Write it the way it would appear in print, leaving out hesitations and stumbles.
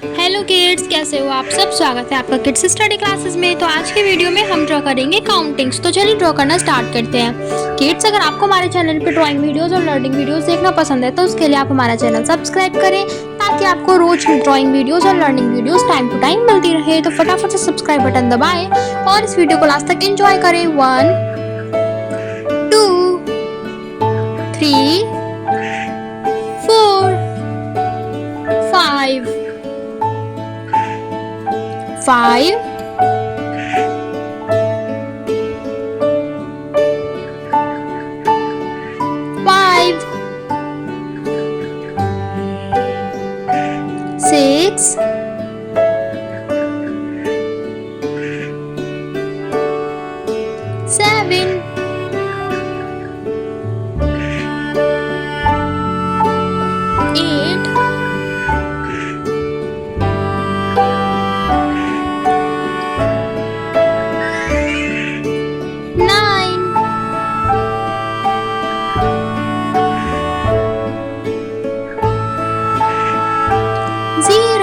Hello kids, कैसे हो आप सब। स्वागत है आपका किड्स स्टडी क्लासेस में। तो आज की वीडियो में हम ड्रॉ करेंगे काउंटिंग्स। तो चलिए ड्रॉ करना स्टार्ट करते हैं। किड्स, अगर आपको हमारे चैनल पे ड्राइंग वीडियोस और लर्निंग वीडियोस देखना पसंद है तो उसके लिए आप हमारा चैनल सब्सक्राइब करें, ताकि आपको रोज ड्राइंग वीडियोस और learning videos time to time मिलती रहे। तो फटाफट से सब्सक्राइब बटन दबाएं और इस वीडियो को लास्ट तक एंजॉय करें। 1 2 3 4 5 5 5 6 7 8 9 0